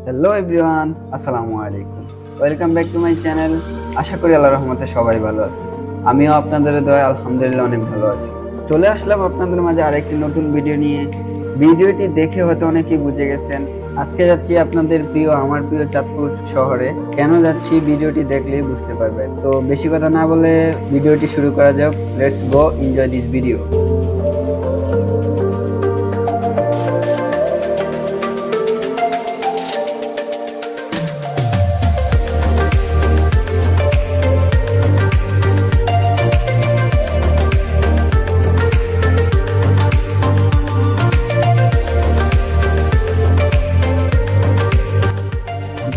Hello everyone, আসসালামু আলাইকুম। Welcome back to my channel. আশা করি আল্লাহর রহমতে সবাই ভালো আছে। আমিও আপনাদের দয়ায় আলহামদুলিল্লাহ অনেক ভালো আছি। চলে আসলাম আপনাদের মাঝে আরেকটি নতুন ভিডিও নিয়ে। ভিডিওটি দেখে হয়তো অনেকেই বুঝে গেছেন, আজকে যাচ্ছি আপনাদের প্রিয়, আমার প্রিয় চাঁদপুর শহরে। কেন যাচ্ছি ভিডিওটি দেখলেই বুঝতে পারবেন। তো বেশি কথা না বলে ভিডিওটি শুরু করা যাক। Let's go, enjoy this video.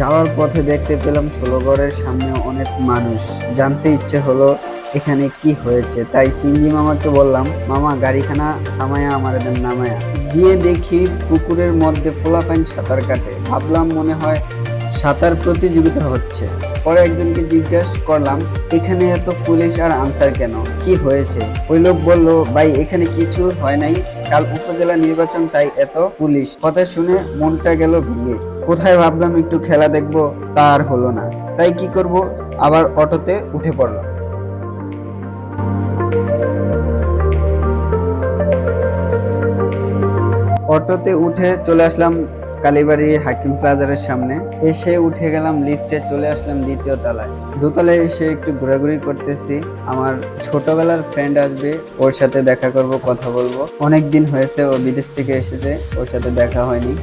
যাওয়ার পথে দেখতে পেলাম ষোলগড়ের সামনে অনেক মানুষ। জানতে ইচ্ছে হলো এখানে কি হয়েছে, তাই সিঞ্জি মামাকে বললাম, মামা গাড়িখানা থামায়া আমার এদের নামায়া। গিয়ে দেখি পুকুরের মধ্যে পোলাপাইন সাঁতার কাটে। ভাবলাম মনে হয় সাঁতার প্রতিযোগিতা হচ্ছে। পরে একজনকে জিজ্ঞেস করলাম, এখানে এত পুলিশ আর আনসার কেন, কি হয়েছে? ওই লোক বলল, ভাই এখানে কিছু হয় নাই, কাল উপজেলা নির্বাচন, তাই এত পুলিশ। কথা শুনে মনটা গেল ভেঙে। কোথায় ভাবলাম একটু খেলা দেখবো, তা আর হলো না। তাই কি করব, আবার অটোতে উঠে পড়লাম। অটোতে উঠে চলে আসলাম কালীবাড়ি হাকিম প্লাজারের সামনে। এসে উঠে গেলাম লিফটে, চলে আসলাম দ্বিতীয় তলায়। দোতলায় এসে একটু ঘোরাঘুরি করতেছি। আমার ছোটবেলার ফ্রেন্ড আসবে, ওর সাথে দেখা করব, কথা বলবো। অনেক দিন হয়েছে, ও বিদেশ থেকে এসেছে, ওর সাথে দেখা হয়নি।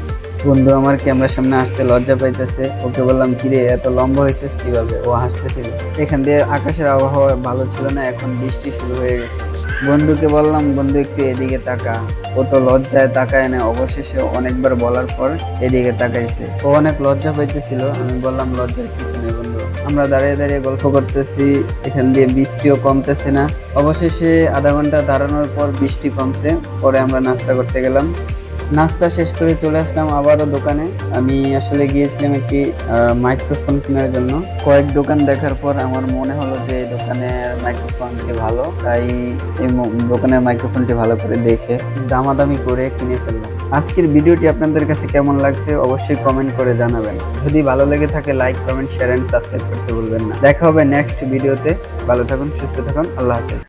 বন্ধু আমার ক্যামেরার সামনে আসতে লজ্জা পাইতেছে। ওকে বললাম, কিরে এত লম্বা হয়েছিস কিভাবে? ও হাসতেছিল। এখান দিয়ে আকাশের আবহাওয়া ভালো ছিল না, এখন বৃষ্টি শুরু হয়ে গেছে। বন্ধুকে বললাম, বন্ধু একটু এদিকে তাকা। ও তো লজ্জায় তাকায় না, অবশেষে অনেকবার বলার পর এদিকে তাকাইছে। ও অনেক লজ্জা পাইতেছিল। আমি বললাম, লজ্জার কিছু নেই বন্ধু। আমরা দাঁড়িয়ে দাঁড়িয়ে গল্প করতেছি, এখান দিয়ে বৃষ্টিও কমতেছে না। অবশেষে আধা ঘন্টা দাঁড়ানোর পর বৃষ্টি কমছে। পরে আমরা নাস্তা করতে গেলাম। নাস্তা শেষ করে চলে আসলাম আবারও দোকানে। আমি আসলে গিয়েছিলাম একটি মাইক্রোফোন কেনার জন্য। কয়েক দোকান দেখার পর আমার মনে হলো যে এই দোকানের মাইক্রোফোনটি ভালো, তাই এই দোকানের মাইক্রোফোনটি ভালো করে দেখে দামাদামি করে কিনে ফেললাম। আজকের ভিডিওটি আপনাদের কাছে কেমন লাগছে অবশ্যই কমেন্ট করে জানাবেন। যদি ভালো লেগে থাকে like, comment, share and subscribe করতে ভুলবেন না। দেখা হবে নেক্সট ভিডিওতে। ভালো থাকুন, সুস্থ থাকুন, আল্লাহ হাফেজ।